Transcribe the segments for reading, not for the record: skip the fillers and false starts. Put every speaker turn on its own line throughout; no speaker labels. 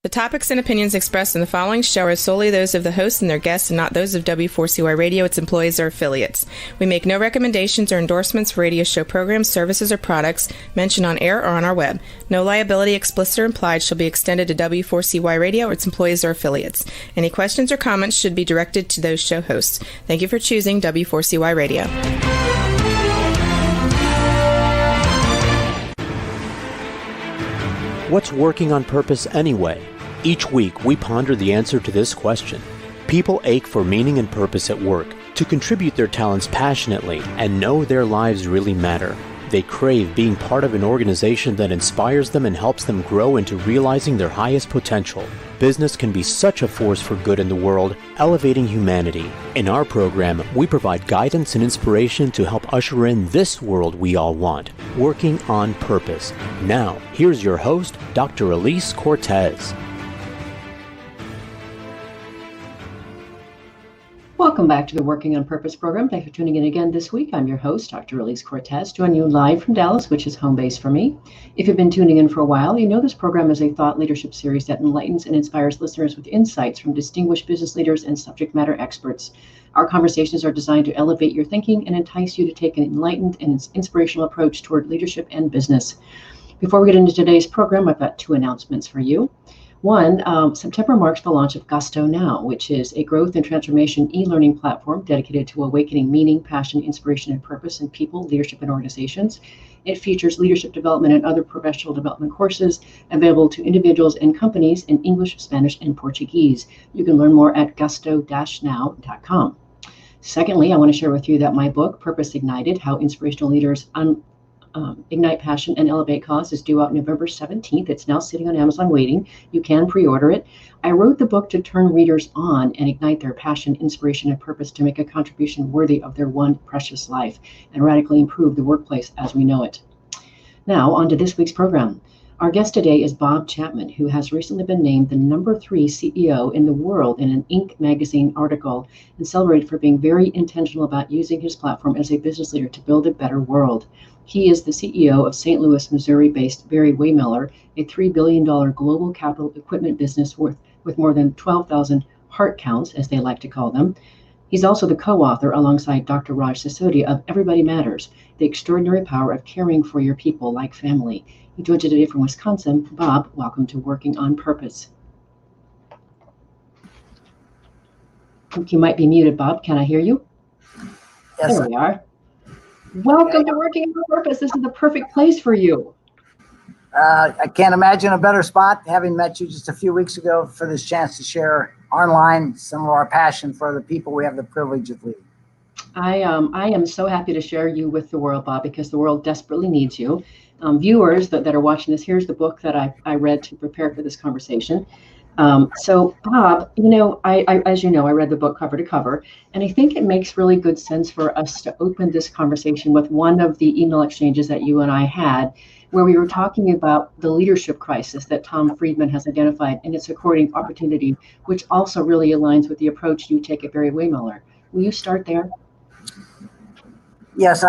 The topics and opinions expressed in the following show are solely those of the host and their guests and not those of W4CY Radio, its employees, or affiliates. We make no recommendations or endorsements for radio show programs, services, or products mentioned on air or on our web. No liability, explicit or implied, shall be extended to W4CY Radio or its employees or affiliates. Any questions or comments should be directed to those show hosts. Thank you for choosing W4CY Radio.
What's working on purpose anyway? Each week, we ponder the answer to this question. People ache for meaning and purpose at work, to contribute their talents passionately and know their lives really matter. They crave being part of an organization that inspires them and helps them grow into realizing their highest potential. Business can be such a force for good in the world, elevating humanity. In our program, we provide guidance and inspiration to help usher in this world we all want, working on purpose. Now, here's your host, Dr. Elise Cortez.
Welcome back to the Working on Purpose program. Thanks for tuning in again this week. I'm your host, Dr. Elise Cortez, joining you live from Dallas, which is home base for me. If you've been tuning in for a while, you know this program is a thought leadership series that enlightens and inspires listeners with insights from distinguished business leaders and subject matter experts. Our conversations are designed to elevate your thinking and entice you to take an enlightened and inspirational approach toward leadership and business. Before we get into today's program, I've got two announcements for you. One, September marks the launch of Gusto Now, which is a growth and transformation e-learning platform dedicated to awakening meaning, passion, inspiration, and purpose in people, leadership, and organizations. It features leadership development and other professional development courses available to individuals and companies in English, Spanish, and Portuguese. You can learn more at gusto-now.com. Secondly, I want to share with you that my book, Purpose Ignited, How Inspirational Leaders Ignite Passion and Elevate Cause, is due out November 17th. It's now sitting on Amazon waiting. You can pre-order it. I wrote the book to turn readers on and ignite their passion, inspiration, and purpose to make a contribution worthy of their one precious life and radically improve the workplace as we know it. Now, on to this week's program. Our guest today is Bob Chapman, who has recently been named the number 3 CEO in the world in an Inc. magazine article and celebrated for being very intentional about using his platform as a business leader to build a better world. He is the CEO of St. Louis, Missouri-based Barry-Wehmiller, a $3 billion global capital equipment business with more than 12,000 heart counts, as they like to call them. He's also the co-author, alongside Dr. Raj Sisodia, of Everybody Matters, The Extraordinary Power of Caring for Your People Like Family. He joins us today from Wisconsin. Bob, welcome to Working on Purpose. I think you might be muted, Bob. Can I hear you?
Yes.
There we are. Welcome to Working on Purpose. This is the perfect place for you.
I can't imagine a better spot, having met you just a few weeks ago, for this chance to share online some of our passion for the people we have the privilege of leading.
I am so happy to share you with the world, Bob, because the world desperately needs you. Viewers that are watching this, here's the book that I read to prepare for this conversation. So Bob, as you know, I read the book cover to cover, and I think it makes really good sense for us to open this conversation with one of the email exchanges that you and I had, where we were talking about the leadership crisis that Tom Friedman has identified and its according opportunity, which also really aligns with the approach you take at Barry-Wehmiller. Will you start there?
Yes,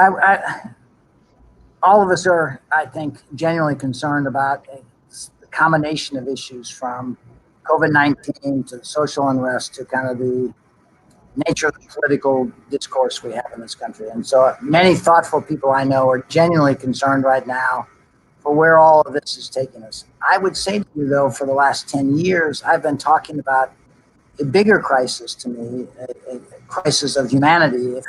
all of us are, I think, genuinely concerned about the combination of issues, from COVID-19 to social unrest to kind of the nature of the political discourse we have in this country. And so many thoughtful people I know are genuinely concerned right now for where all of this is taking us. I would say to you, though, for the last 10 years, I've been talking about a bigger crisis to me, a crisis of humanity,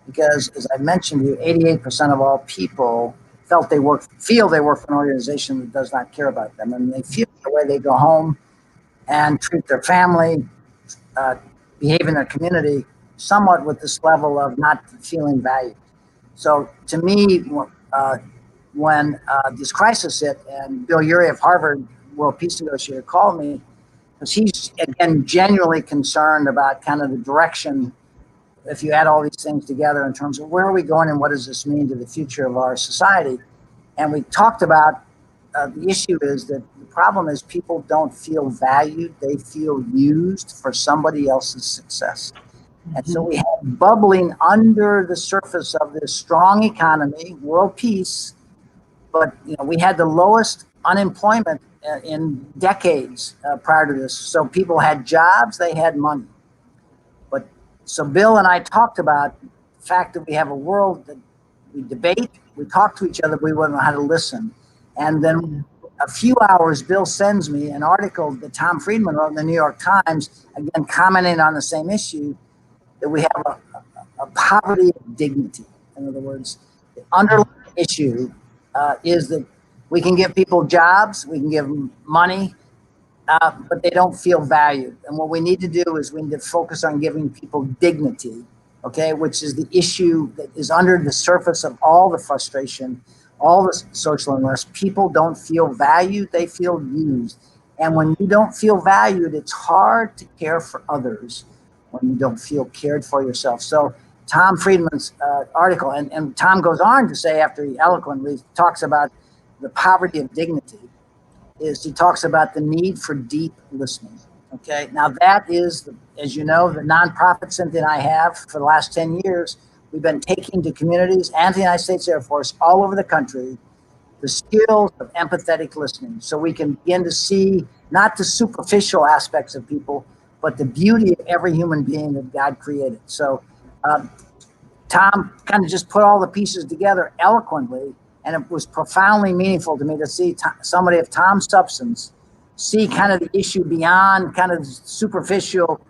because, as I mentioned to you, 88% of all people feel they work for an organization that does not care about them, and they feel the way they go home and treat their family, behave in their community, somewhat with this level of not feeling valued. So to me, when this crisis hit, and Bill Urey of Harvard, World Peace Negotiator, called me, because he's, again, genuinely concerned about kind of the direction, if you add all these things together, in terms of where are we going and what does this mean to the future of our society. And we talked about the issue is that the problem is people don't feel valued. They feel used for somebody else's success. And so we have bubbling under the surface of this strong economy, world peace, but we had the lowest unemployment in decades prior to this. So people had jobs, they had money. But so Bill and I talked about the fact that we have a world that we debate, we talk to each other, but we wouldn't know how to listen. And then a few hours, Bill sends me an article that Tom Friedman wrote in the New York Times, again, commenting on the same issue, that we have a poverty of dignity. In other words, the underlying issue is that we can give people jobs, we can give them money, but they don't feel valued. And what we need to do is we need to focus on giving people dignity, okay, which is the issue that is under the surface of all the frustration, all the social unrest. People don't feel valued, they feel used. And when you don't feel valued, it's hard to care for others when you don't feel cared for yourself. So Tom Friedman's article, and Tom goes on to say, after he eloquently talks about the poverty of dignity, is he talks about the need for deep listening. Okay, now that is, as you know, the nonprofit Cynthia and I have for the last 10 years. We've been taking to communities and the United States Air Force all over the country the skills of empathetic listening, so we can begin to see not the superficial aspects of people, but the beauty of every human being that God created. So Tom kind of just put all the pieces together eloquently, and it was profoundly meaningful to me to see somebody of Tom's substance see kind of the issue beyond kind of superficial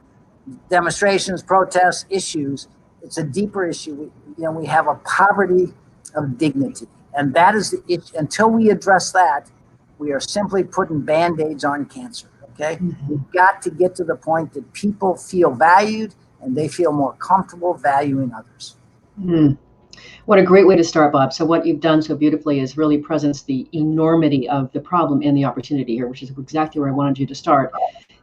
demonstrations, protests, issues. It's a deeper issue. We have a poverty of dignity, and that is the issue. Until we address that, we are simply putting Band-Aids on cancer. Okay, we've got to get to the point that people feel valued and they feel more comfortable valuing others.
What a great way to start, Bob. So what you've done so beautifully is really presents the enormity of the problem and the opportunity here, which is exactly where I wanted you to start.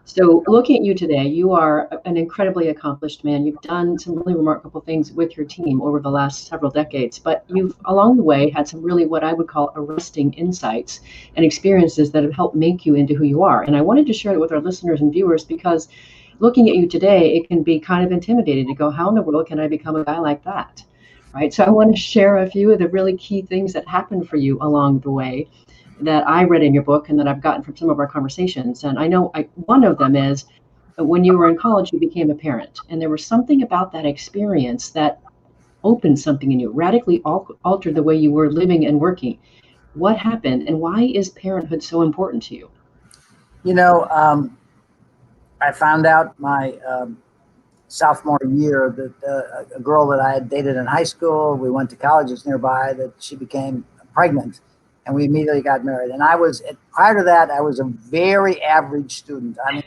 So looking at you today, you are an incredibly accomplished man. You've done some really remarkable things with your team over the last several decades, but you've along the way had some really what I would call arresting insights and experiences that have helped make you into who you are. And I wanted to share it with our listeners and viewers because looking at you today, it can be kind of intimidating to go, how in the world can I become a guy like that? Right. So I want to share a few of the really key things that happened for you along the way that I read in your book and that I've gotten from some of our conversations. And I know one of them is when you were in college, you became a parent. And there was something about that experience that opened something in you, radically altered the way you were living and working. What happened and why is parenthood so important to you?
I found out my sophomore year that a girl that I had dated in high school, we went to colleges nearby, that she became pregnant, and we immediately got married. And prior to that, I was a very average student. I mean,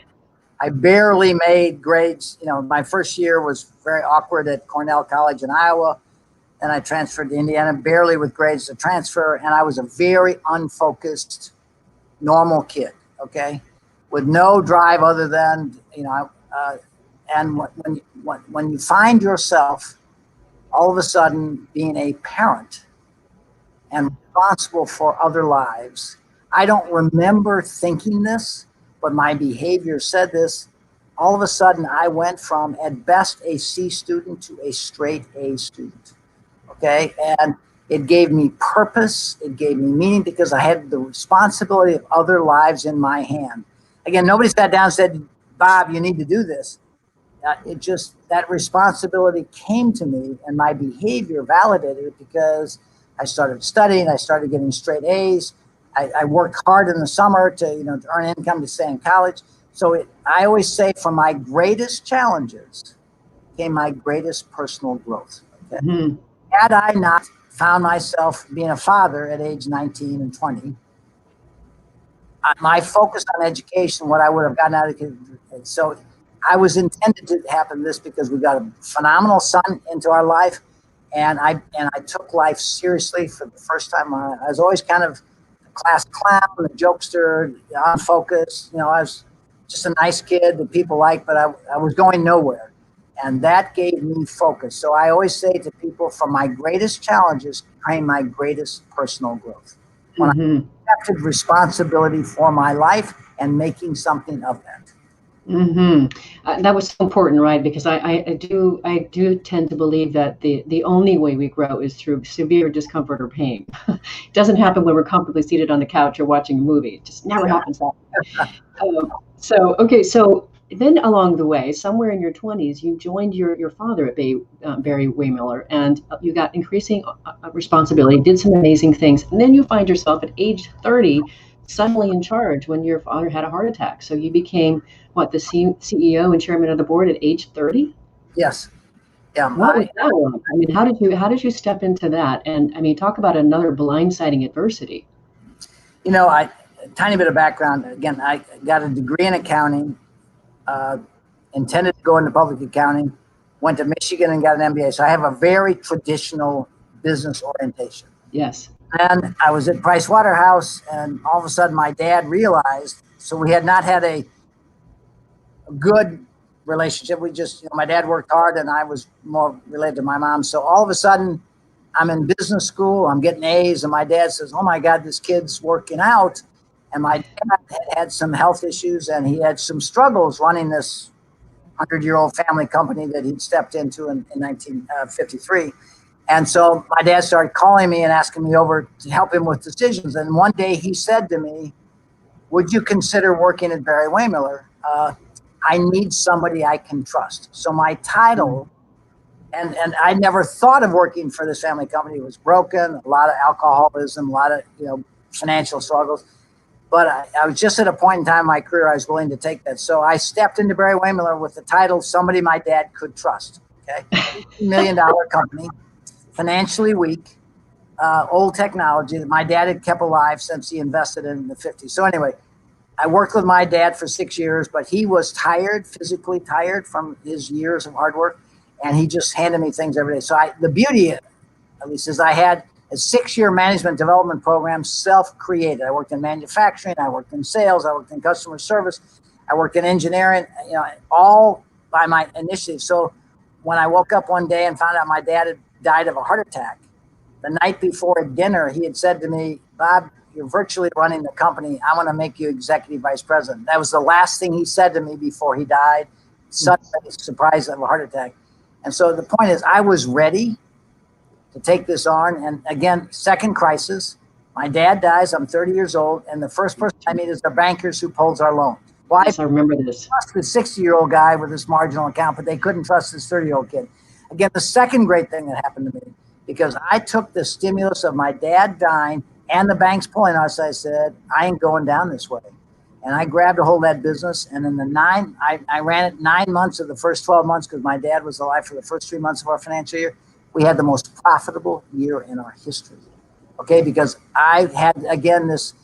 I barely made grades. My first year was very awkward at Cornell College in Iowa, and I transferred to Indiana, barely with grades to transfer, and I was a very unfocused, normal kid, okay, with no drive other than, and when you find yourself all of a sudden being a parent and responsible for other lives, I don't remember thinking this, but my behavior said this. All of a sudden, I went from at best a C student to a straight A student. Okay, and it gave me purpose. It gave me meaning because I had the responsibility of other lives in my hand. Again, nobody sat down and said, Bob, you need to do this. That responsibility came to me, and my behavior validated it because I started studying, I started getting straight A's. I worked hard in the summer to earn income to stay in college. So I always say from my greatest challenges came my greatest personal growth. Okay? Mm-hmm. Had I not found myself being a father at age 19 and 20, my focus on education, what I would have gotten out of it. So I was intended to happen this because we got a phenomenal son into our life, and I took life seriously for the first time. I was always kind of a class clown, a jokester, unfocused. I was just a nice kid that people liked, but I was going nowhere, and that gave me focus. So I always say to people, from my greatest challenges came my greatest personal growth. When I accepted responsibility for my life and making something of that.
That was so important, right? Because I do tend to believe that the only way we grow is through severe discomfort or pain. It doesn't happen when we're comfortably seated on the couch or watching a movie. It just never happens that way. So then along the way, somewhere in your 20s, you joined your father at Barry-Wehmiller, and you got increasing responsibility, did some amazing things. And then you find yourself at age 30 suddenly in charge when your father had a heart attack. So you became the CEO and chairman of the board at age 30?
Yes. Yeah.
What was that like? I mean, how did you step into that? And I mean, talk about another blindsiding adversity.
Tiny bit of background. Again, I got a degree in accounting, intended to go into public accounting, went to Michigan and got an MBA. So I have a very traditional business orientation.
Yes.
And I was at Price Waterhouse, and all of a sudden my dad realized, so we had not had a good relationship. We just, my dad worked hard and I was more related to my mom. So all of a sudden I'm in business school, I'm getting A's, and my dad says, "Oh my God, this kid's working out." And my dad had some health issues and he had some struggles running this 100-year-old family company that he'd stepped into in 1953. And so my dad started calling me and asking me over to help him with decisions. And one day he said to me, "Would you consider working at Barry-Wehmiller? I need somebody I can trust." So my title, and I never thought of working for this family company. It was broken, a lot of alcoholism, a lot of financial struggles. But I was just at a point in time in my career I was willing to take that. So I stepped into Barry-Wehmiller with the title "Somebody My Dad Could Trust." Okay, $18 million company, financially weak, old technology that my dad had kept alive since he invested in the 50s. So anyway, I worked with my dad for 6 years, but he was tired, physically tired from his years of hard work, and he just handed me things every day. So the beauty, at least, is I had a 6-year management development program, self-created. I worked in manufacturing, I worked in sales, I worked in customer service, I worked in engineering, all by my initiative. So when I woke up one day and found out my dad had died of a heart attack, the night before at dinner, he had said to me, "Bob, you're virtually running the company. I want to make you executive vice president." That was the last thing he said to me before he died. Suddenly surprised of a heart attack. And so the point is, I was ready to take this on. And again, second crisis, my dad dies, I'm 30 years old, and the first person I meet is the bankers who pulls our loans. Why?
Yes, I remember this.
Trust the 60-year-old guy with this marginal account, but they couldn't trust this 30-year-old kid. Again, the second great thing that happened to me, because I took the stimulus of my dad dying and the banks pulling us, I said, "I ain't going down this way." And I grabbed a hold of that business. And in I ran it 9 months of the first 12 months because my dad was alive for the first 3 months of our financial year. We had the most profitable year in our history. Okay, because I had, again, this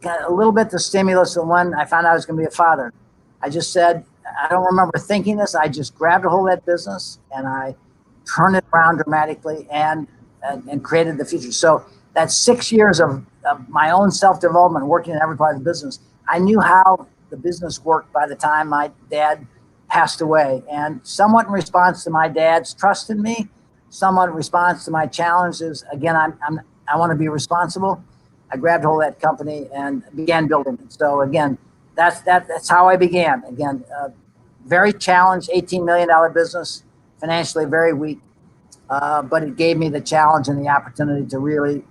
a little bit the stimulus of when I found out I was going to be a father. I just said, I don't remember thinking this. I just grabbed a hold of that business and I turned it around dramatically and created the future. So that's 6 years of my own self-development, working in every part of the business. I knew how the business worked by the time my dad passed away. And somewhat in response to my dad's trust in me, somewhat in response to my challenges, again, I want to be responsible. I grabbed hold of that company and began building it. So again, that's how I began. Again, very challenged, $18 million business, financially very weak. But it gave me the challenge and the opportunity to really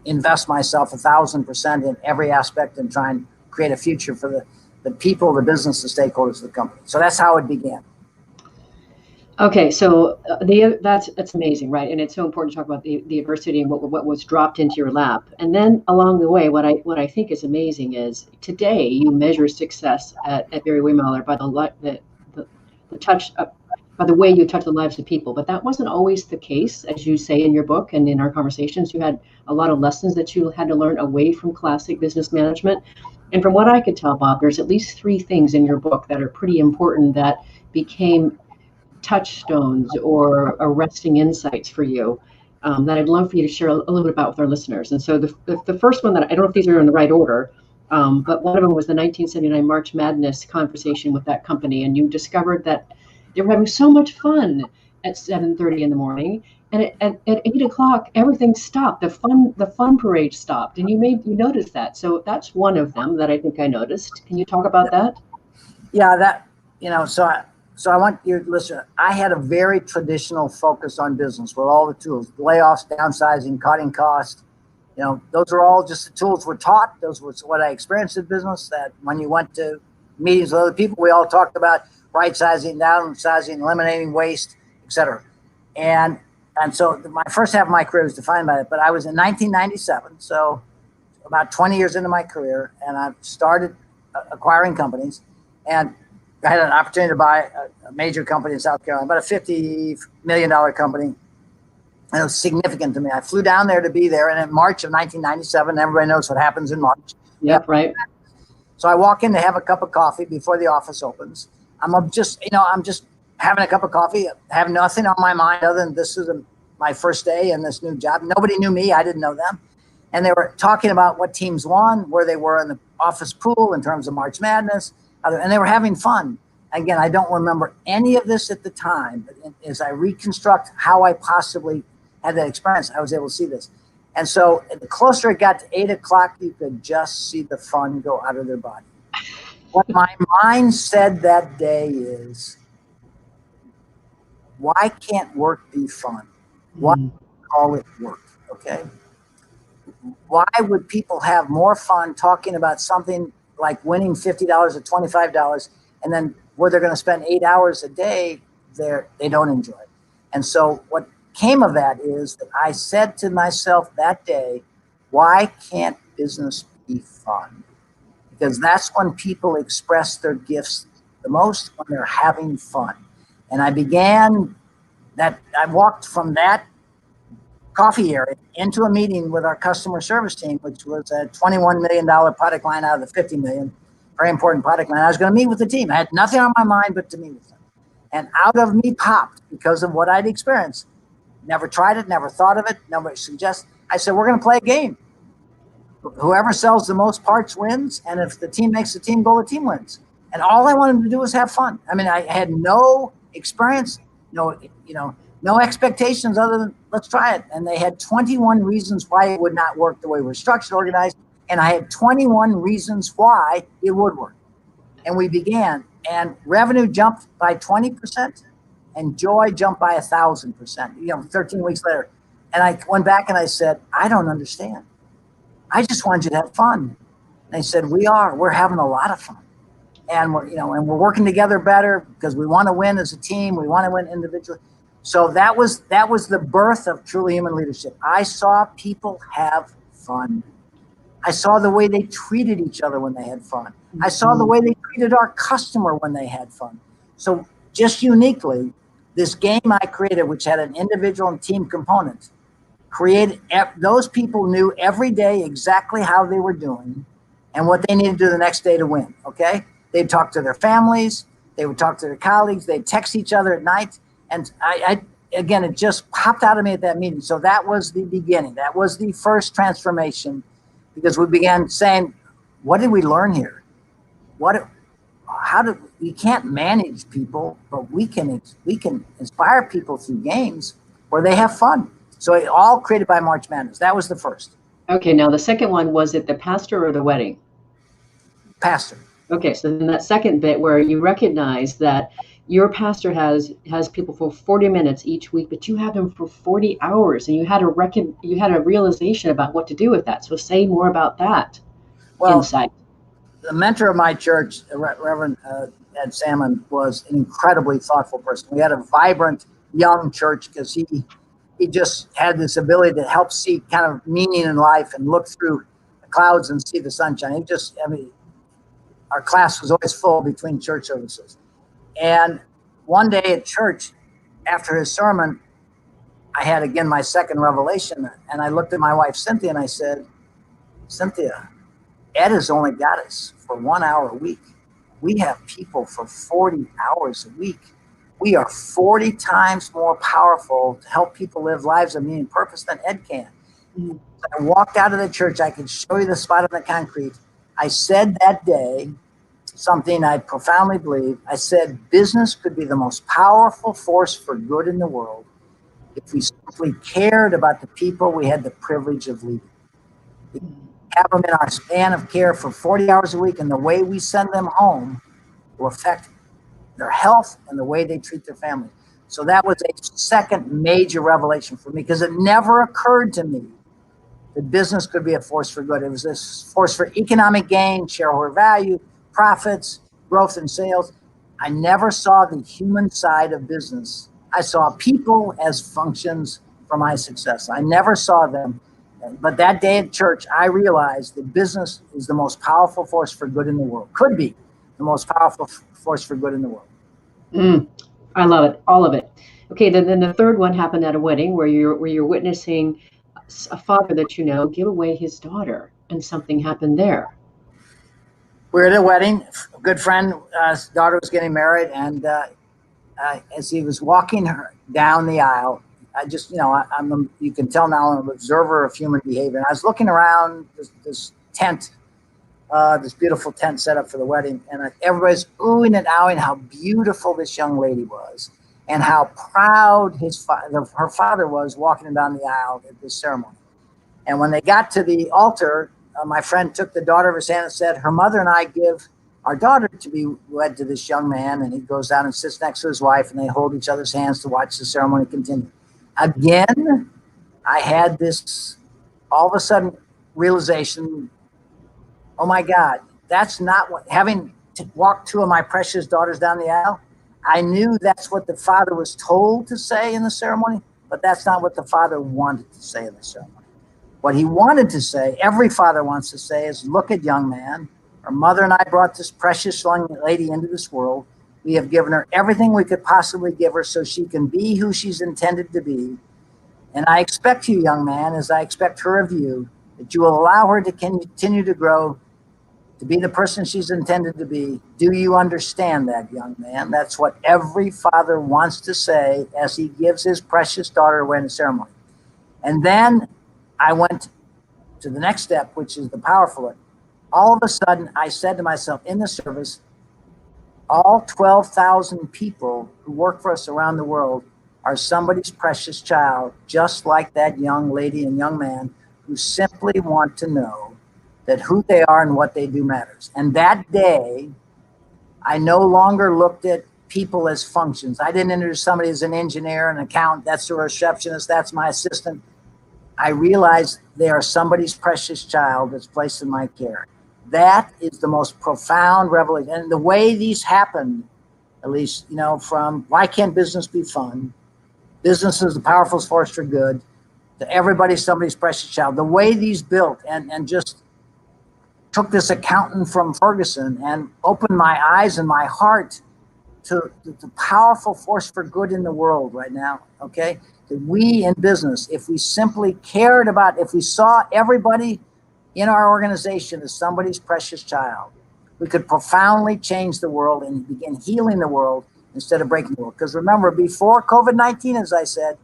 invest myself 1,000% in every aspect and try and create a future for the people, the business, the stakeholders of the company. So that's how it began.
Okay, so that's amazing, right? And it's so important to talk about the adversity and what was dropped into your lap. And then along the way, what I think is amazing is today you measure success at Barry-Wehmiller by the touch by the way you touch the lives of people. But that wasn't always the case, as you say in your book and in our conversations. You had a lot of lessons that you had to learn away from classic business management. And from what I could tell, Bob, there's at least 3 things in your book that are pretty important that became touchstones or arresting insights for you that I'd love for you to share a little bit about with our listeners. And so the first one that I don't know if these are in the right order, but one of them was the 1979 March Madness conversation with that company. And you discovered that they were having so much fun at 7:30 in the morning. And at 8 o'clock, everything stopped. The fun parade stopped. And you noticed that. So that's one of them that I think I noticed. Can you talk about that?
Yeah, So I want you to listen. I had a very traditional focus on business with all the tools, layoffs, downsizing, cutting costs. Those are all just the tools we're taught. Those was what I experienced in business, that when you went to meetings with other people, we all talked about right sizing, downsizing, eliminating waste, etc. And so my first half of my career was defined by that. But I was in 1997, so about 20 years into my career, and I started acquiring companies. And I had an opportunity to buy a major company in South Carolina, about a $50 million company. And it was significant to me. I flew down there to be there. And in March of 1997, everybody knows what happens in March.
Yep, right.
So I walk in to have a cup of coffee before the office opens. I'm just having a cup of coffee. I have nothing on my mind other than this is my first day in this new job. Nobody knew me. I didn't know them. And they were talking about what teams won, where they were in the office pool in terms of March Madness. And they were having fun. Again, I don't remember any of this at the time, but as I reconstruct how I possibly had that experience, I was able to see this. And so the closer it got to 8 o'clock, you could just see the fun go out of their body. What my mind said that day is, why can't work be fun? Why call it work? Okay. Why would people have more fun talking about something like winning $50 or $25, and then where they're going to spend 8 hours a day they don't enjoy it? And so what came of that is that I said to myself that day, why can't business be fun? Because that's when people express their gifts the most, when they're having fun. And I walked from that coffee area into a meeting with our customer service team, which was a $21 million product line out of the $50 million, very important product line. I was going to meet with the team. I had nothing on my mind but to meet with them. And out of me popped, because of what I'd experienced, never tried it, never thought of it, nobody suggested. I said, we're going to play a game. Whoever sells the most parts wins. And if the team makes the team goal, the team wins. And all I wanted to do was have fun. I mean, I had no experience, no expectations other than let's try it. And they had 21 reasons why it would not work the way we're structured, organized. And I had 21 reasons why it would work. And we began, and revenue jumped by 20% and joy jumped by 1,000%, 13 weeks later. And I went back and I said, I don't understand. I just wanted you to have fun. And they said, we're having a lot of fun. And we're working together better because we want to win as a team. We want to win individually. So that was the birth of truly human leadership. I saw people have fun. I saw the way they treated each other when they had fun. I saw the way they treated our customer when they had fun. So just uniquely, this game I created, which had an individual and team component, those people knew every day exactly how they were doing and what they needed to do the next day to win. Okay. They'd talk to their families. They would talk to their colleagues. They'd text each other at night. And again, it just popped out of me at that meeting. So that was the beginning. That was the first transformation, because we began saying, what did we learn here? We can't manage people, but we can inspire people through games where they have fun. So it all created by March Madness. That was the first.
Okay, now the second one, was it the pastor or the wedding?
Pastor.
Okay, so then that second bit where you recognize that your pastor has people for 40 minutes each week, but you have them for 40 hours, and you had a realization about what to do with that. So say more about that insight.
The mentor of my church, Reverend Ed Salmon, was an incredibly thoughtful person. We had a vibrant young church because he just had this ability to help see kind of meaning in life and look through the clouds and see the sunshine. Our class was always full between church services. And one day at church, after his sermon, I had again my second revelation. And I looked at my wife, Cynthia, and I said, Cynthia, Ed has only got us for 1 hour a week. We have people for 40 hours a week. We are 40 times more powerful to help people live lives of meaning and purpose than Ed can. Mm-hmm. I walked out of the church. I could show you the spot on the concrete. I said that day something I profoundly believe. I said, business could be the most powerful force for good in the world if we simply cared about the people we had the privilege of leading. We have them in our span of care for 40 hours a week, and the way we send them home will affect their health and the way they treat their family. So that was a second major revelation for me, because it never occurred to me that business could be a force for good. It was this force for economic gain, shareholder value, profits, growth in sales. I never saw the human side of business. I saw people as functions for my success. I never saw them. But that day at church, I realized that business is the most powerful force for good in the world. Could be the most powerful force for good in the world.
I love it, all of it. Okay, then the third one happened at a wedding where you're witnessing a father that you know give away his daughter, and something happened there.
We're at a wedding. A good friend, his daughter was getting married, and as he was walking her down the aisle, I just, you can tell now I'm an observer of human behavior. And I was looking around this tent, this beautiful tent set up for the wedding, and everybody's oohing and ahhing how beautiful this young lady was, and how proud her father was walking down the aisle at this ceremony. And when they got to the altar, my friend took the daughter of his hand and said, "Her mother and I give our daughter to be wed to this young man." And he goes down and sits next to his wife, and they hold each other's hands to watch the ceremony continue. Again, I had this all of a sudden realization, oh my God, that's not what, having walked two of my precious daughters down the aisle, I knew that's what the father was told to say in the ceremony, but that's not what the father wanted to say in the ceremony. What he wanted to say, every father wants to say, is, look at young man, her mother and I brought this precious young lady into this world. We have given her everything we could possibly give her so she can be who she's intended to be. And I expect you, young man, as I expect her of you, that you will allow her to continue to grow, to be the person she's intended to be. Do you understand that, young man? That's what every father wants to say as he gives his precious daughter away in the ceremony. And then I went to the next step, which is the powerful one. All of a sudden, I said to myself in the service, all 12,000 people who work for us around the world are somebody's precious child, just like that young lady and young man who simply want to know that who they are and what they do matters. And that day, I no longer looked at people as functions. I didn't introduce somebody as an engineer, an accountant, that's a receptionist, that's my assistant. I realized they are somebody's precious child that's placed in my care. That is the most profound revelation. And the way these happened, Elise, from why can't business be fun? Business is the powerful force for good, to everybody's somebody's precious child. The way these built and just took this accountant from Ferguson and opened my eyes and my heart to the powerful force for good in the world right now, okay? That we in business, if we simply cared about, if we saw everybody in our organization as somebody's precious child, we could profoundly change the world and begin healing the world instead of breaking the world. Because remember, before COVID-19, as I said,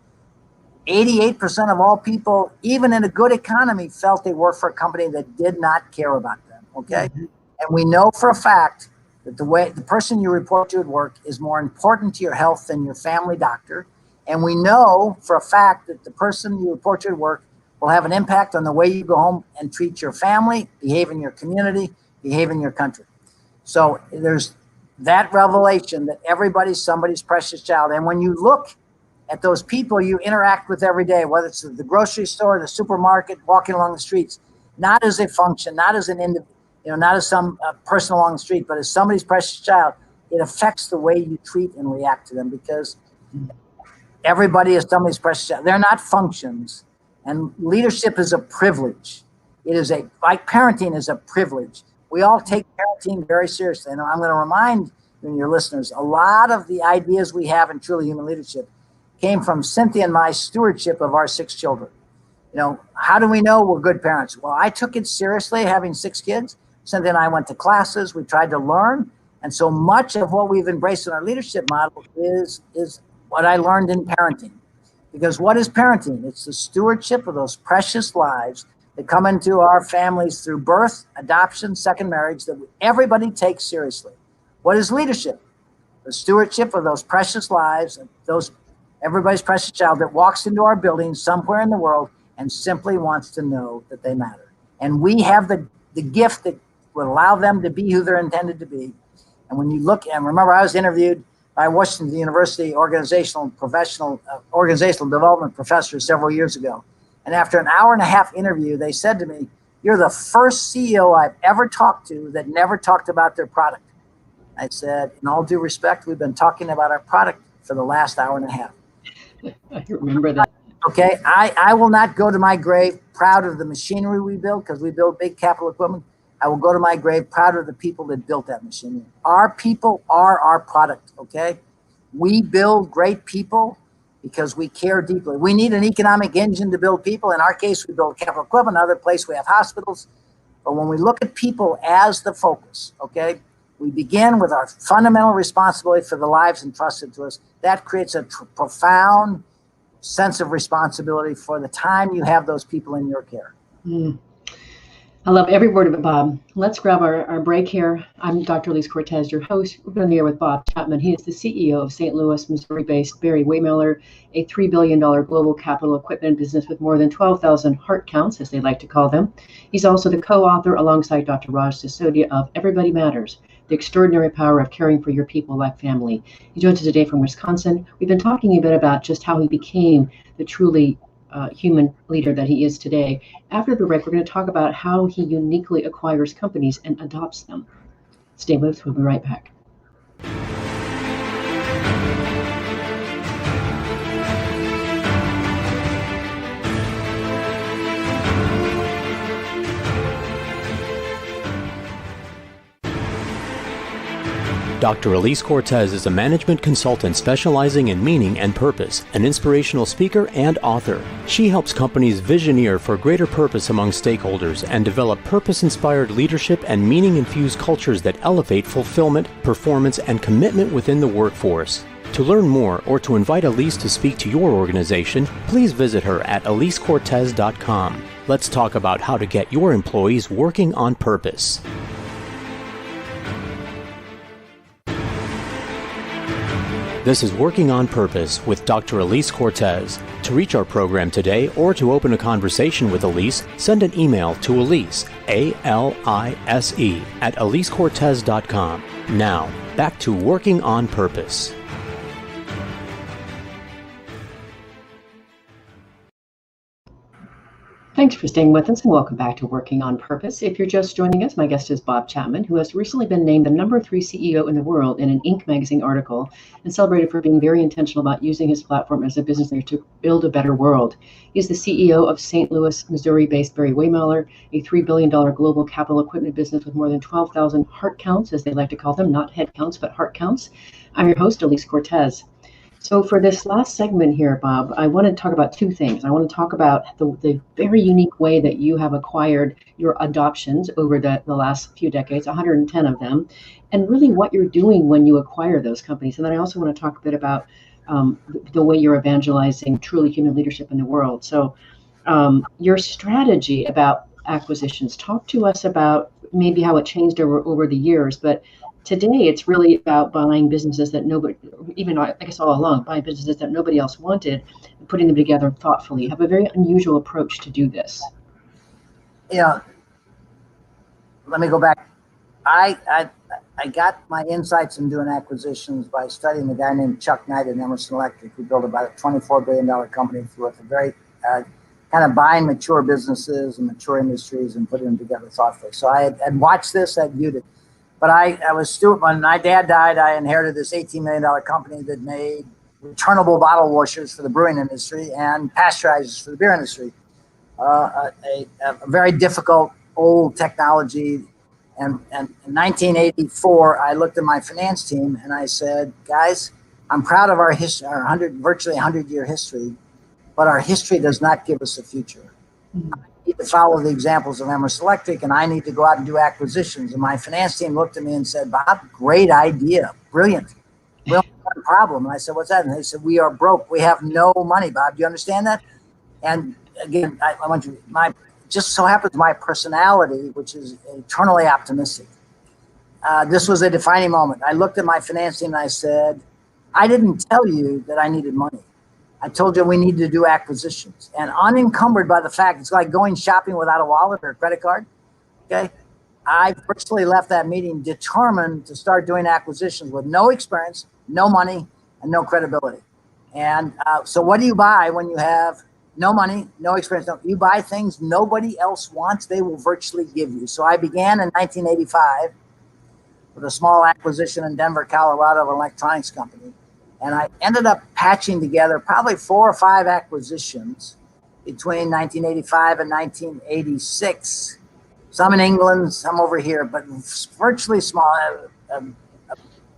88% of all people, even in a good economy, felt they worked for a company that did not care about them, okay? Mm-hmm. And we know for a fact that the person you report to at work is more important to your health than your family doctor. And we know for a fact that the person you report to at work will have an impact on the way you go home and treat your family, behave in your community, behave in your country. So there's that revelation that everybody's somebody's precious child. And when you look at those people you interact with every day, whether it's the grocery store, the supermarket, walking along the streets, not as a function, not as an individual, not as some person along the street, but as somebody's precious child, it affects the way you treat and react to them, because everybody is somebody's precious child. They're not functions. And leadership is a privilege. It is like parenting is a privilege. We all take parenting very seriously. And I'm going to remind your listeners, a lot of the ideas we have in truly human leadership came from Cynthia and my stewardship of our 6 children. How do we know we're good parents? Well, I took it seriously, having 6 kids. Cynthia and I went to classes. We tried to learn. And so much of what we've embraced in our leadership model is what I learned in parenting. Because what is parenting? It's the stewardship of those precious lives that come into our families through birth, adoption, second marriage, that everybody takes seriously. What is leadership? The stewardship of those precious lives, everybody's precious child that walks into our building somewhere in the world and simply wants to know that they matter. And we have the gift that will allow them to be who they're intended to be. And when you look, and remember, I was interviewed by Washington University organizational development professor several years ago. And after an hour and a half interview, they said to me, "You're the first CEO I've ever talked to that never talked about their product." I said, "In all due respect, we've been talking about our product for the last hour and a half."
I remember that.
Okay, I will not go to my grave proud of the machinery we build, because we build big capital equipment. I will go to my grave proud of the people that built that machinery. Our people are our product, okay? We build great people because we care deeply. We need an economic engine to build people. In our case, we build capital equipment. In other places, we have hospitals. But when we look at people as the focus, okay, we begin with our fundamental responsibility for the lives entrusted to us. That creates a profound sense of responsibility for the time you have those people in your care.
I love every word of it, Bob. Let's grab our break here. I'm Dr. Elise Cortez, your host. We're going to be here with Bob Chapman. He is the CEO of St. Louis, Missouri-based Barry-Wehmiller, a $3 billion global capital equipment business with more than 12,000 heart counts, as they like to call them. He's also the co-author, alongside Dr. Raj Sisodia, of Everybody Matters, The Extraordinary Power of Caring for Your People like Family. He joins us today from Wisconsin. We've been talking a bit about just how he became the truly human leader that he is today. After the break, we're going to talk about how he uniquely acquires companies and adopts them. Stay with us. We'll be right back.
Dr. Elise Cortez is a management consultant specializing in meaning and purpose, an inspirational speaker and author. She helps companies visioneer for greater purpose among stakeholders and develop purpose-inspired leadership and meaning-infused cultures that elevate fulfillment, performance, and commitment within the workforce. To learn more or to invite Elise to speak to your organization, please visit her at alisecortez.com. Let's talk about how to get your employees working on purpose. This is Working on Purpose with Dr. Elise Cortez. To reach our program today or to open a conversation with Elise, send an email to Elise, A-L-I-S-E, at alisecortez.com. Now, back to Working on Purpose.
Thanks for staying with us, and welcome back to Working on Purpose. If you're just joining us, my guest is Bob Chapman, who has recently been named the #3 CEO in the world in an Inc. magazine article, and celebrated for being very intentional about using his platform as a business leader to build a better world. He's the CEO of St. Louis, Missouri-based Barry-Wehmiller, a $3 billion global capital equipment business with more than 12,000 heart counts, as they like to call them, not head counts, but heart counts. I'm your host, Elise Cortez. So for this last segment here, Bob, I want to talk about two things. I want to talk about the very unique way that you have acquired your adoptions over the last few decades, 110 of them, and really what you're doing when you acquire those companies. And then I also want to talk a bit about the way you're evangelizing truly human leadership in the world. So your strategy about acquisitions, talk to us about maybe how it changed over the years, but today, it's really about buying businesses that nobody, even I guess all along, buying businesses that nobody else wanted and putting them together thoughtfully. You have a very unusual approach to do this.
Yeah. Let me go back. I got my insights in doing acquisitions by studying a guy named Chuck Knight at Emerson Electric, who built about a $24 billion company with a very kind of buying mature businesses and mature industries and putting them together thoughtfully. So I had watched this, I viewed it. But I was stupid. When my dad died, I inherited this $18 million company that made returnable bottle washers for the brewing industry and pasteurizers for the beer industry. A very difficult old technology. And in 1984, I looked at my finance team and I said, guys, I'm proud of our history, our virtually 100-year history, but our history does not give us a future. Mm-hmm. I need to follow the examples of Emerson Electric, and I need to go out and do acquisitions. And my finance team looked at me and said, Bob, great idea, brilliant. We only have a problem. And I said, what's that? And they said, we are broke. We have no money, Bob. Do you understand that? And again, I want you, just so happens my personality, which is eternally optimistic. This was a defining moment. I looked at my finance team and I said, I didn't tell you that I needed money. I told you we needed to do acquisitions, and unencumbered by the fact it's like going shopping without a wallet or a credit card. Okay. I virtually left that meeting determined to start doing acquisitions with no experience, no money, and no credibility. And so what do you buy when you have no money, no experience? You buy things nobody else wants, they will virtually give you. So I began in 1985 with a small acquisition in Denver, Colorado of an electronics company. And I ended up patching together probably 4 or 5 acquisitions between 1985 and 1986. Some in England, some over here, but virtually small.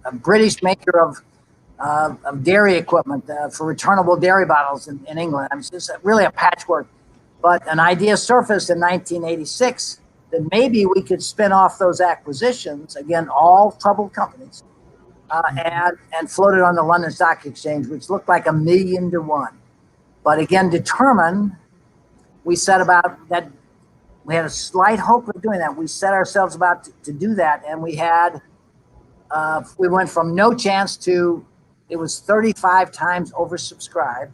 A British maker of dairy equipment for returnable dairy bottles in England. I mean, it's just really a patchwork. But an idea surfaced in 1986 that maybe we could spin off those acquisitions, again, all troubled companies, and float it on the London Stock Exchange, which looked like 1,000,000 to 1. But again, determined, we set about that. We had a slight hope of doing that. We set ourselves about to do that, and we went from no chance to it was 35 times oversubscribed.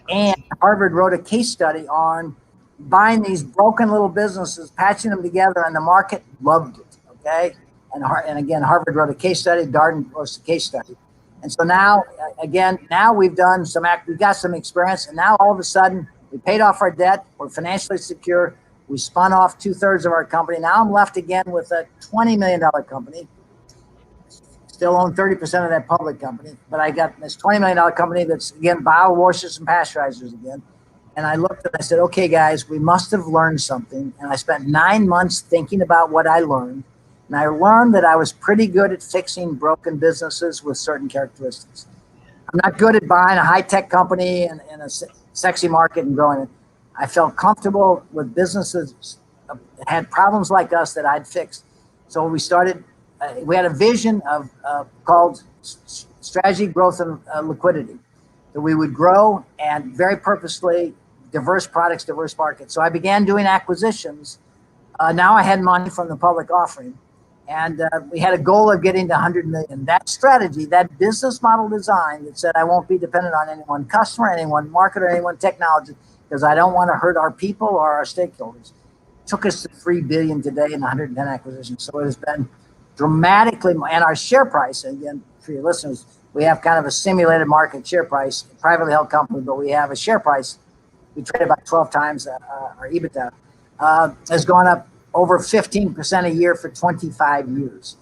And Harvard wrote a case study on buying these broken little businesses, patching them together, and the market loved it. Okay, and again, Harvard wrote a case study. Darden wrote a case study, and so now we've done we got some experience, and now all of a sudden we paid off our debt. We're financially secure. We spun off 2/3 of our company. Now I'm left again with a $20 million company. Still own 30% of that public company, but I got this $20 million company that's, again, bio-washers and pasteurizers again. And I looked and I said, okay, guys, we must have learned something. And I spent 9 months thinking about what I learned. And I learned that I was pretty good at fixing broken businesses with certain characteristics. I'm not good at buying a high-tech company in a sexy market and growing it. I felt comfortable with businesses that had problems like us that I'd fixed. So we started, we had a vision called strategy, growth, and liquidity, that we would grow and very purposely diverse products, diverse markets. So I began doing acquisitions. Now I had money from the public offering, and we had a goal of getting to 100 million. That strategy, that business model design that said I won't be dependent on any one customer, any one market, or any one technology, because I don't want to hurt our people or our stakeholders, took us to 3 billion today in 110 acquisitions. So it has been dramatically, and our share price, again, for your listeners, we have kind of a simulated market share price, privately held company, but we have a share price. We trade about 12 times our EBITDA, has gone up over 15% a year for 25 years.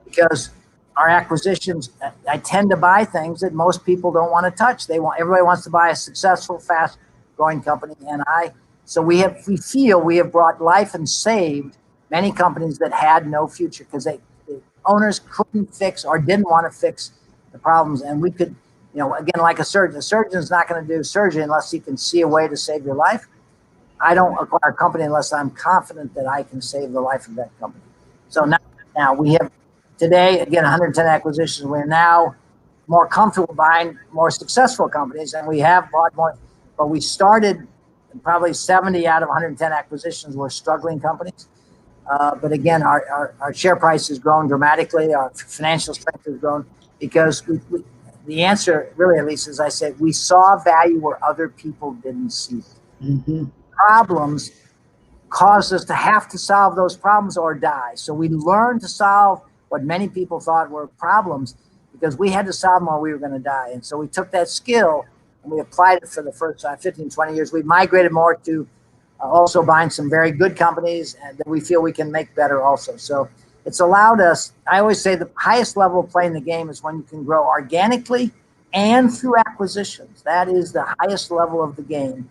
Because our acquisitions, I tend to buy things that most people don't want to touch. Everybody wants to buy a successful, fast growing company. So we feel we have brought life and saved many companies that had no future because the owners couldn't fix or didn't want to fix the problems. And we could, again, like a surgeon's not going to do surgery unless he can see a way to save your life. I don't acquire a company unless I'm confident that I can save the life of that company. So now we have today, again, 110 acquisitions. We're now more comfortable buying more successful companies, and we have bought more, but we started probably 70 out of 110 acquisitions were struggling companies. But again, our share price has grown dramatically. Our financial strength has grown because the answer really, Elise, as I said, we saw value where other people didn't see it. Mm-hmm. Problems caused us to have to solve those problems or die. So we learned to solve what many people thought were problems because we had to solve them or we were going to die. And so we took that skill and we applied it for the first 15, 20 years. We migrated more to also buying some very good companies and that we feel we can make better also. So it's allowed us, I always say the highest level of playing the game is when you can grow organically and through acquisitions. That is the highest level of the game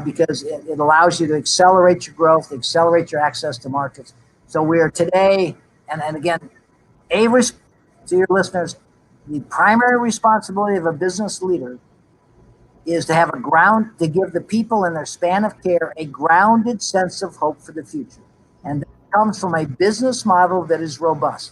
because it allows you to accelerate your growth, accelerate your access to markets. So we are today, and again, to your listeners, the primary responsibility of a business leader is to have to give the people in their span of care a grounded sense of hope for the future. And that comes from a business model that is robust.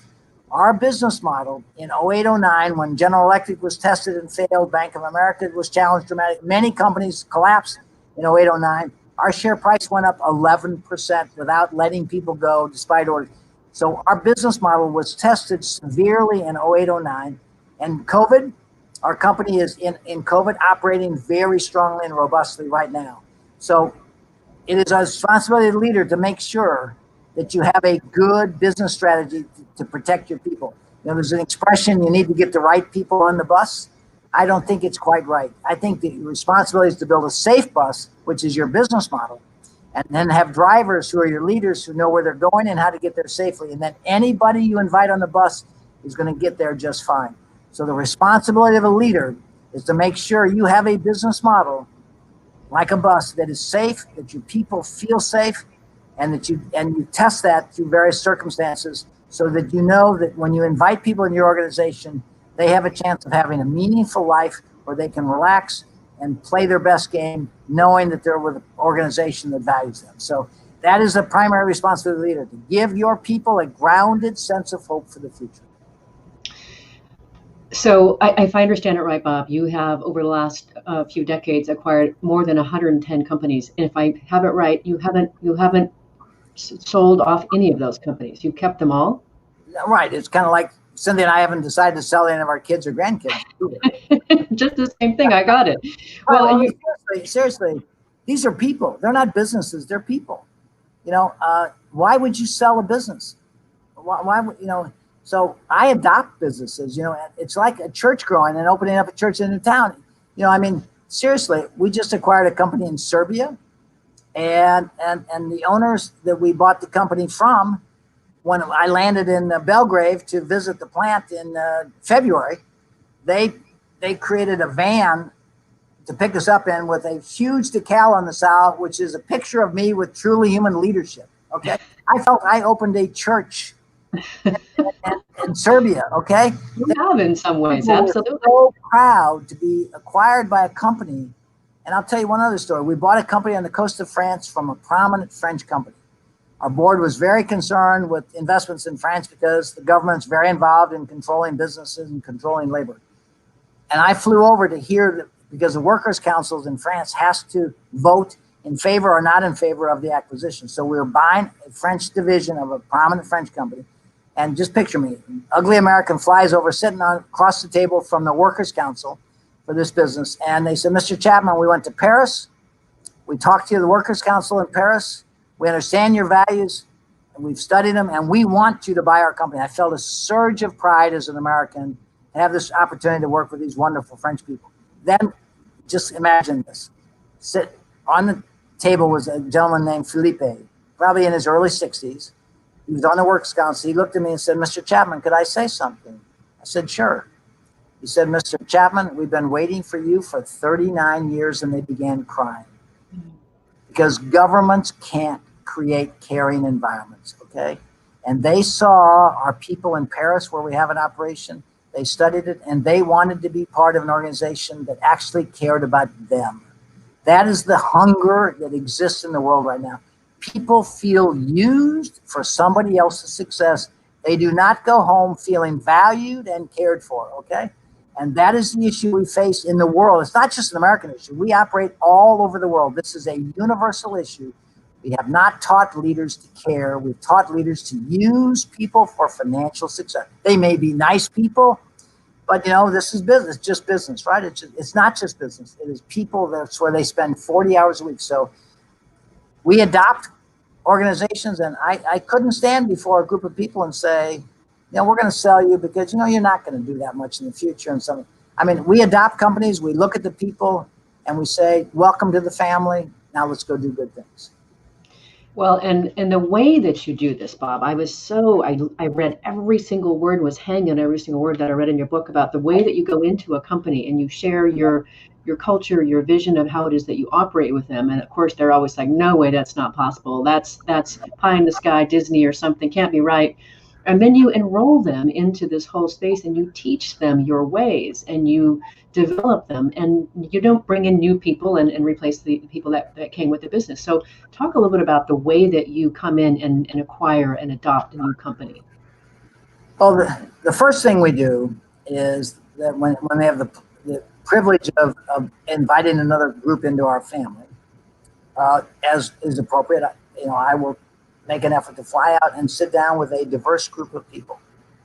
Our business model in 08-09, when General Electric was tested and failed, Bank of America was challenged dramatically, many companies collapsed in 08-09. Our share price went up 11% without letting people go despite orders. So our business model was tested severely in 08-09. And COVID, our company is in COVID operating very strongly and robustly right now. So it is a responsibility of the leader to make sure that you have a good business strategy to protect your people. You know, there's an expression, you need to get the right people on the bus. I don't think it's quite right. I think the responsibility is to build a safe bus, which is your business model, and then have drivers who are your leaders who know where they're going and how to get there safely. And then anybody you invite on the bus is going to get there just fine. So the responsibility of a leader is to make sure you have a business model like a bus that is safe, that your people feel safe, and that you test that through various circumstances so that you know that when you invite people in your organization, they have a chance of having a meaningful life where they can relax and play their best game, knowing that they're with an organization that values them. So that is the primary responsibility of the leader, to give your people a grounded sense of hope for the future.
So if I understand it right, Bob, you have over the last few decades acquired more than 110 companies. And if I have it right, you haven't sold off any of those companies. You kept them all?
Right. It's kind of like Cynthia and I haven't decided to sell any of our kids or grandkids.
Just the same thing. I got it.
Well, seriously, these are people. They're not businesses. They're people. You know, why would you sell a business? Why would, you know? So I adopt businesses. You know, it's like a church growing and opening up a church in a town. You know, I mean, seriously, we just acquired a company in Serbia, and the owners that we bought the company from, when I landed in Belgrade to visit the plant in February, they created a van to pick us up in with a huge decal on the side, which is a picture of me with truly human leadership. Okay, I felt I opened a church in Serbia. Okay,
you have in some ways, absolutely.
So proud to be acquired by a company. And I'll tell you one other story. We bought a company on the coast of France from a prominent French company. Our board was very concerned with investments in France because the government's very involved in controlling businesses and controlling labor. And I flew over to hear that, because the workers' councils in France has to vote in favor or not in favor of the acquisition. So we were buying a French division of a prominent French company. And just picture me, an ugly American flies over, sitting across the table from the workers' council for this business. And they said, Mr. Chapman, we went to Paris. We talked to the workers' council in Paris. We understand your values, and we've studied them, and we want you to buy our company. I felt a surge of pride as an American to have this opportunity to work with these wonderful French people. Then, just imagine this. Sit on the table was a gentleman named Philippe, probably in his early 60s. He was on the works council. He looked at me and said, Mr. Chapman, could I say something? I said, sure. He said, Mr. Chapman, we've been waiting for you for 39 years, and they began crying. Because governments can't create caring environments, okay? And they saw our people in Paris where we have an operation. They studied it, and they wanted to be part of an organization that actually cared about them. That is the hunger that exists in the world right now. People feel used for somebody else's success. They do not go home feeling valued and cared for, okay? And that is the issue we face in the world. It's not just an American issue. We operate all over the world. This is a universal issue. We have not taught leaders to care. We've taught leaders to use people for financial success. They may be nice people, but you know, this is business, just business, right? It's not just business. It is people. That's where they spend 40 hours a week. So we adopt organizations, and I couldn't stand before a group of people and say, you know, we're going to sell you because, you know, you're not going to do that much in the future. And some, I mean, we adopt companies, we look at the people, and we say, welcome to the family. Now let's go do good things.
Well, and the way that you do this, Bob, I read every single word, was hanging on every single word that I read in your book about the way that you go into a company and you share your culture, your vision of how it is that you operate with them. And of course, they're always like, no way, that's not possible. That's pie in the sky, Disney or something, can't be right. And then you enroll them into this whole space and you teach them your ways and you develop them, and you don't bring in new people and replace the people that came with the business. So talk a little bit about the way that you come in and acquire and adopt a new company.
Well, the first thing we do is that when we have the privilege of inviting another group into our family, as is appropriate, you know, I will make an effort to fly out and sit down with a diverse group of people,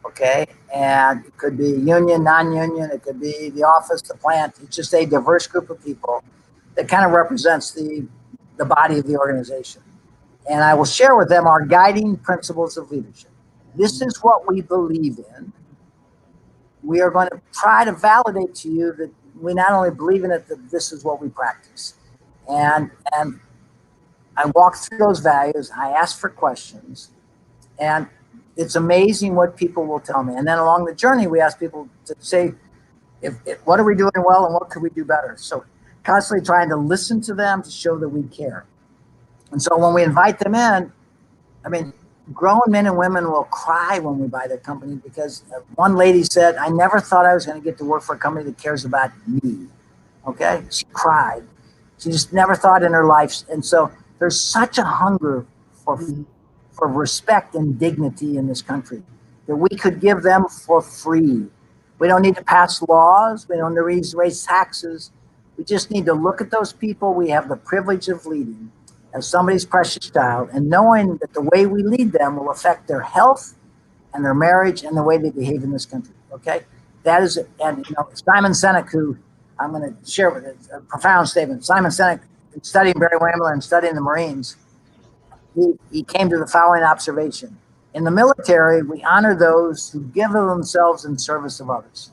okay? And it could be union, non-union, it could be the office, the plant. It's just a diverse group of people that kind of represents the body of the organization. and I will share with them our guiding principles of leadership. This is what we believe in. We are going to try to validate to you that we not only believe in it, that this is what we practice. And I walk through those values. I ask for questions, and it's amazing what people will tell me. And then along the journey, we ask people to say, if what are we doing well and what could we do better? So constantly trying to listen to them to show that we care. And so when we invite them in, I mean, grown men and women will cry when we buy their company, because one lady said, I never thought I was going to get to work for a company that cares about me. Okay? She cried. She just never thought in her life. And so there's such a hunger for respect and dignity in this country that we could give them for free. We don't need to pass laws. We don't need to raise taxes. We just need to look at those people we have the privilege of leading as somebody's precious child, and knowing that the way we lead them will affect their health and their marriage and the way they behave in this country. Okay? That is it. And Simon Sinek, who I'm going to share with it, a profound statement. Simon Sinek, studying Barry-Wehmiller and studying the Marines, he came to the following observation. In the military, we honor those who give of themselves in service of others.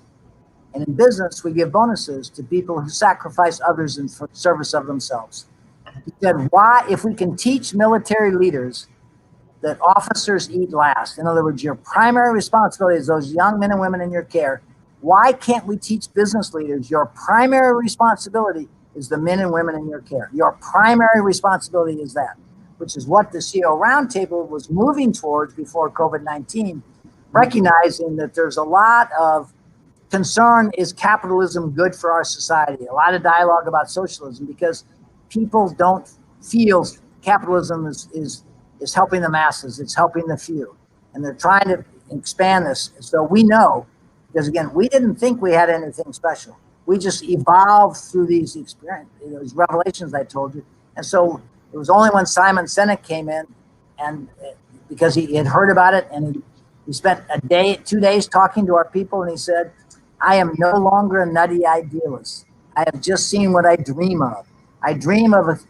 And in business, we give bonuses to people who sacrifice others in service of themselves. He said, why, if we can teach military leaders that officers eat last, in other words, your primary responsibility is those young men and women in your care, why can't we teach business leaders your primary responsibility is the men and women in your care? Your primary responsibility is that, which is what the CEO Roundtable was moving towards before COVID-19, recognizing that there's a lot of concern, is capitalism good for our society? A lot of dialogue about socialism, because people don't feel capitalism is helping the masses, it's helping the few. And they're trying to expand this. So we know, because again, we didn't think we had anything special. We just evolved through these experiences, those revelations I told you. And so it was only when Simon Sinek came in, and because he had heard about it, and he spent 2 days talking to our people, and he said, I am no longer a nutty idealist. I have just seen what I dream of. I dream of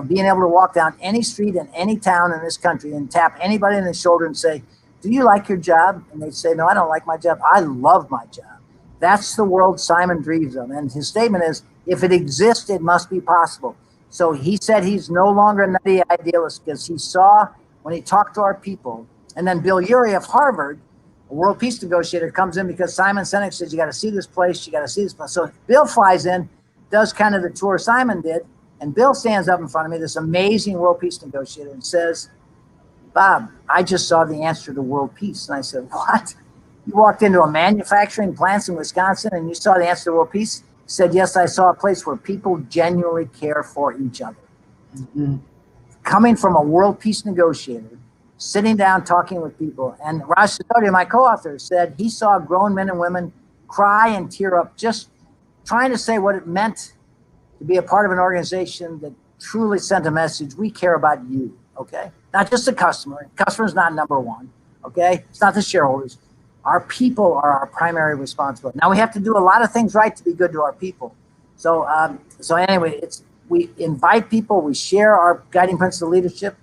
being able to walk down any street in any town in this country and tap anybody on the shoulder and say, do you like your job? And they'd say, no, I don't like my job. I love my job. That's the world Simon dreams of. And his statement is, if it exists, it must be possible. So he said he's no longer a nutty idealist, because he saw when he talked to our people. And then Bill Urey of Harvard, a world peace negotiator, comes in because Simon Sinek says, you got to see this place, you got to see this place. So Bill flies in, does kind of the tour Simon did, and Bill stands up in front of me, this amazing world peace negotiator, and says, Bob, I just saw the answer to world peace. And I said, what? You walked into a manufacturing plant in Wisconsin and you saw the answer to world peace? He said, yes, I saw a place where people genuinely care for each other. Mm-hmm. Coming from a world peace negotiator, sitting down, talking with people. And Raj Sisodia, my co-author, said he saw grown men and women cry and tear up, just trying to say what it meant to be a part of an organization that truly sent a message. We care about you, okay? Not just the customer. Customer's not number one, okay? It's not the shareholders. Our people are our primary responsibility. Now we have to do a lot of things right to be good to our people. So anyway, we invite people, we share our guiding principle of leadership.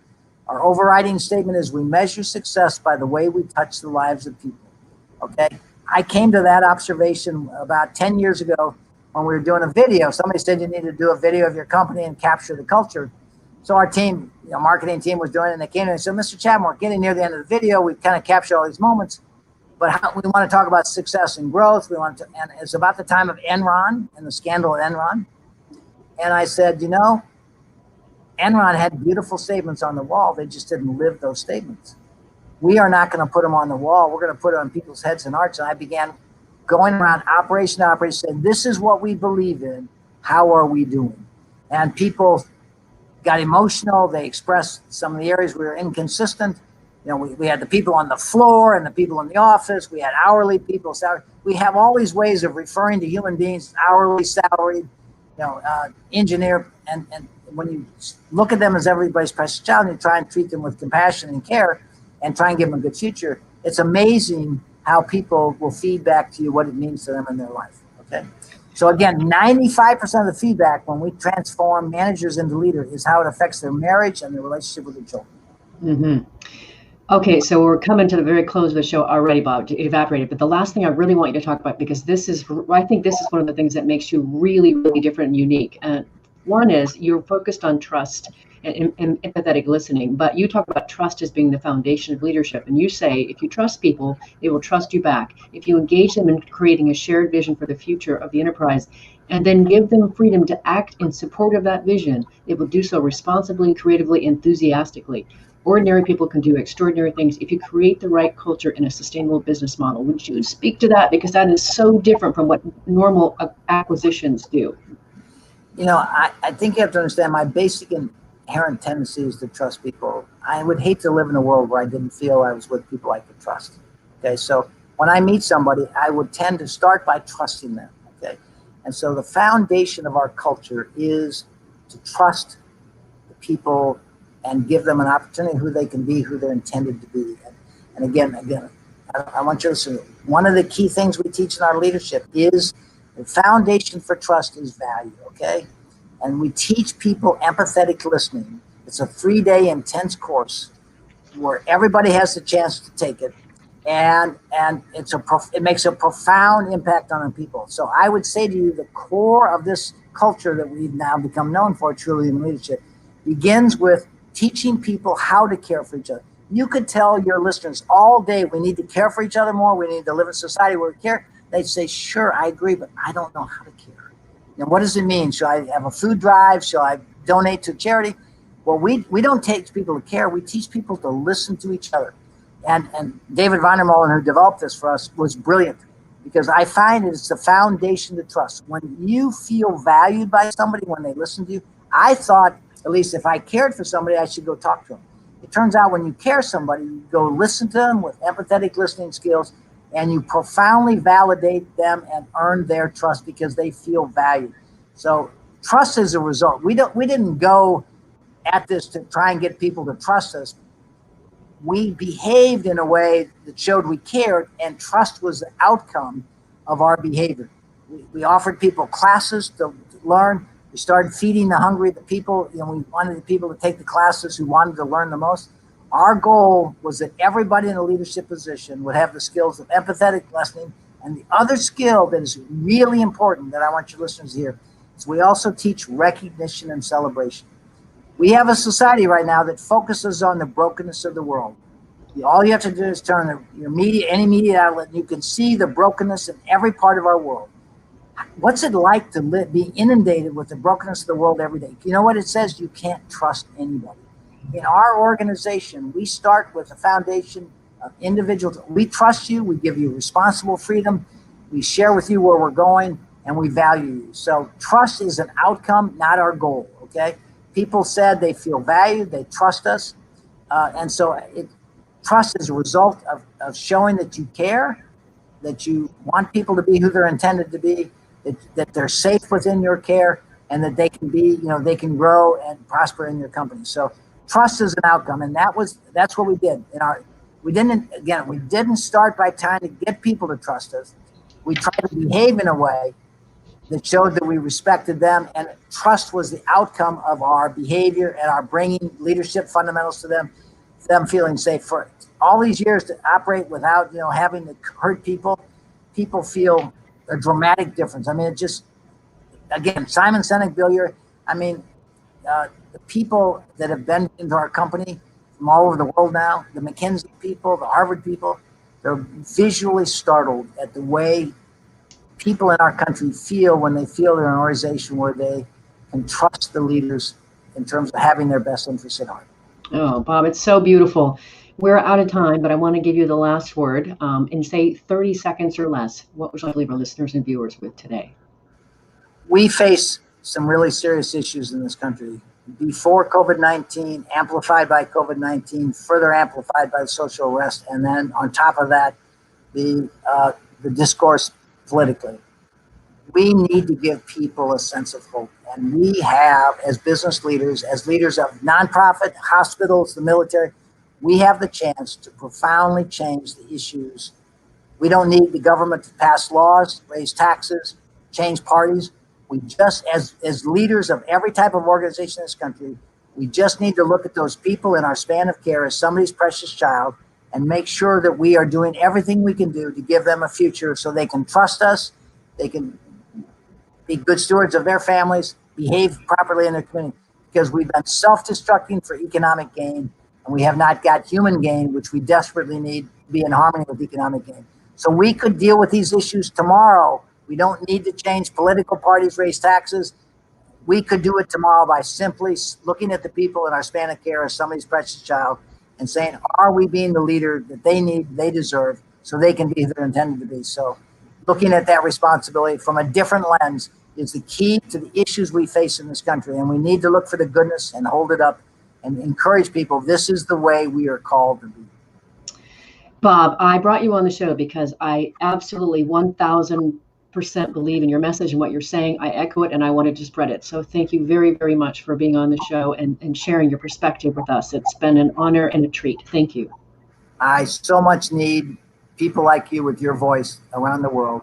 Our overriding statement is we measure success by the way we touch the lives of people, okay? I came to that observation about 10 years ago when we were doing a video. Somebody said you need to do a video of your company and capture the culture. So our team, marketing team was doing it, and they came in and said, Mr. Chapman, we're getting near the end of the video. We've kind of captured all these moments, but we want to talk about success and growth. And it's about the time of Enron and the scandal at Enron. And I said, Enron had beautiful statements on the wall. They just didn't live those statements. We are not going to put them on the wall. We're going to put it on people's heads and hearts. And I began going around operation to operation, saying, this is what we believe in. How are we doing? And people got emotional. They expressed some of the areas we were inconsistent. We had the people on the floor and the people in the office. We had hourly people, salary. We have all these ways of referring to human beings, hourly, salaried, engineer. And when you look at them as everybody's precious child, and you try and treat them with compassion and care and try and give them a good future, it's amazing how people will feed back to you what it means to them in their life. Okay. So again, 95% of the feedback when we transform managers into leaders is how it affects their marriage and their relationship with their children.
Mm-hmm. Okay, so we're coming to the very close of the show already, Bob. It evaporated. But the last thing I really want you to talk about, because I think this is one of the things that makes you really, really different and unique. And one is you're focused on trust and empathetic listening, but you talk about trust as being the foundation of leadership. And you say, if you trust people, they will trust you back. If you engage them in creating a shared vision for the future of the enterprise, and then give them freedom to act in support of that vision, they will do so responsibly, creatively, enthusiastically. Ordinary people can do extraordinary things if you create the right culture in a sustainable business model. Would you speak to that? Because that is so different from what normal acquisitions do.
You know, I think you have to understand my basic inherent tendency is to trust people. I would hate to live in a world where I didn't feel I was with people I could trust. Okay, so when I meet somebody, I would tend to start by trusting them. Okay, and so the foundation of our culture is to trust the people and give them an opportunity who they can be, who they're intended to be. And again, I want you to listen. One of the key things we teach in our leadership is the foundation for trust is value, okay? And we teach people empathetic listening. It's a 3-day intense course where everybody has the chance to take it. And it makes a profound impact on people. So I would say to you, the core of this culture that we've now become known for, truly in leadership, begins with teaching people how to care for each other. You could tell your listeners all day, we need to care for each other more. We need to live in a society where we care. They'd say, sure, I agree, but I don't know how to care. You know, what does it mean? Should I have a food drive? Should I donate to charity? Well, we don't teach people to care. We teach people to listen to each other. And David Wehmiller, who developed this for us, was brilliant, because I find it's the foundation to trust. When you feel valued by somebody, when they listen to you, I thought, at least if I cared for somebody, I should go talk to them. It turns out when you care somebody, you go listen to them with empathetic listening skills, and you profoundly validate them and earn their trust because they feel valued. So trust is a result. We didn't go at this to try and get people to trust us. We behaved in a way that showed we cared, and trust was the outcome of our behavior. We offered people classes to learn. We started feeding the hungry, the people. You know, we wanted the people to take the classes who wanted to learn the most. Our goal was that everybody in a leadership position would have the skills of empathetic listening. And the other skill that is really important that I want your listeners to hear is we also teach recognition and celebration. We have a society right now that focuses on the brokenness of the world. All you have to do is turn your media, any media outlet, and you can see the brokenness in every part of our world. What's it like to be inundated with the brokenness of the world every day? You know what it says? You can't trust anybody. In our organization, we start with a foundation of individuals. We trust you. We give you responsible freedom. We share with you where we're going, and we value you. So trust is an outcome, not our goal, okay? People said they feel valued. They trust us. And so trust is a result of showing that you care, that you want people to be who they're intended to be, that they're safe within your care, and that they can be, you know, they can grow and prosper in your company. So trust is an outcome, and that's what we did. We didn't start by trying to get people to trust us. We tried to behave in a way that showed that we respected them, and trust was the outcome of our behavior and our bringing leadership fundamentals to them feeling safe. For all these years to operate without, you know, having to hurt people feel a dramatic difference. I mean, it just, again, Simon Sinek, Bill, the people that have been into our company from all over the world now, the McKinsey people, the Harvard people, they're visually startled at the way people in our country feel when they feel they're in an organization where they can trust the leaders in terms of having their best interests at heart.
Oh, Bob, it's so beautiful. We're out of time, but I want to give you the last word and say 30 seconds or less. What would you like to leave our listeners and viewers with today?
We face some really serious issues in this country. Before COVID-19, amplified by COVID-19, further amplified by social unrest, and then on top of that, the discourse politically. We need to give people a sense of hope. And we have, as business leaders, as leaders of nonprofit, hospitals, the military, we have the chance to profoundly change the issues. We don't need the government to pass laws, raise taxes, change parties. We just, as leaders of every type of organization in this country, we just need to look at those people in our span of care as somebody's precious child and make sure that we are doing everything we can do to give them a future so they can trust us, they can be good stewards of their families, behave properly in their community, because we've been self-destructing for economic gain, and we have not got human gain, which we desperately need to be in harmony with economic gain. So we could deal with these issues tomorrow. We don't need to change political parties, raise taxes. We could do it tomorrow by simply looking at the people in our span of care as somebody's precious child and saying, are we being the leader that they need, they deserve, so they can be who they're intended to be? So looking at that responsibility from a different lens is the key to the issues we face in this country. And we need to look for the goodness and hold it up and encourage people. This is the way we are called to be.
Bob, I brought you on the show because I absolutely 1,000% believe in your message and what you're saying. I echo it and I wanted to spread it. So thank you very, very much for being on the show and sharing your perspective with us. It's been an honor and a treat. Thank you.
I so much need people like you with your voice around the world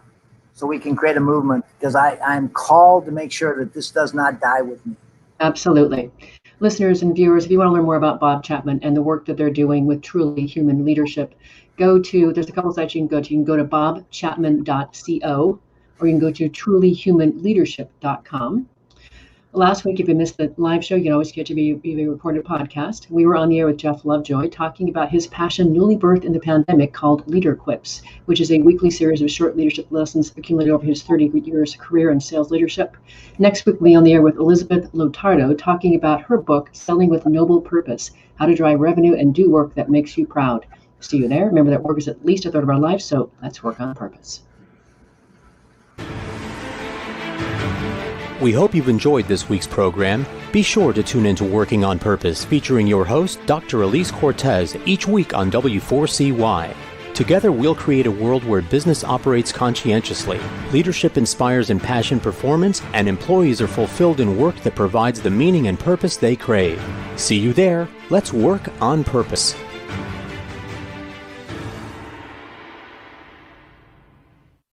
so we can create a movement, because I'm called to make sure that this does not die with me.
Absolutely. Listeners and viewers, if you want to learn more about Bob Chapman and the work that they're doing with Truly Human Leadership, there's a couple sites you can go to. You can go to bobchapman.co, or you can go to trulyhumanleadership.com. Last week, if you missed the live show, you can always get to be a recorded podcast. We were on the air with Jeff Lovejoy talking about his passion, newly birthed in the pandemic, called Leader Quips, which is a weekly series of short leadership lessons accumulated over his 30 years career in sales leadership. Next week, we'll be on the air with Elizabeth Lotardo talking about her book, Selling with Noble Purpose, How to Drive Revenue and Do Work That Makes You Proud. See you there. Remember that work is at least a third of our life, so let's work on purpose.
We hope you've enjoyed this week's program. Be sure to tune into Working on Purpose, featuring your host, Dr. Elise Cortez, each week on W4CY. Together, we'll create a world where business operates conscientiously, leadership inspires impassioned performance, and employees are fulfilled in work that provides the meaning and purpose they crave. See you there. Let's work on purpose.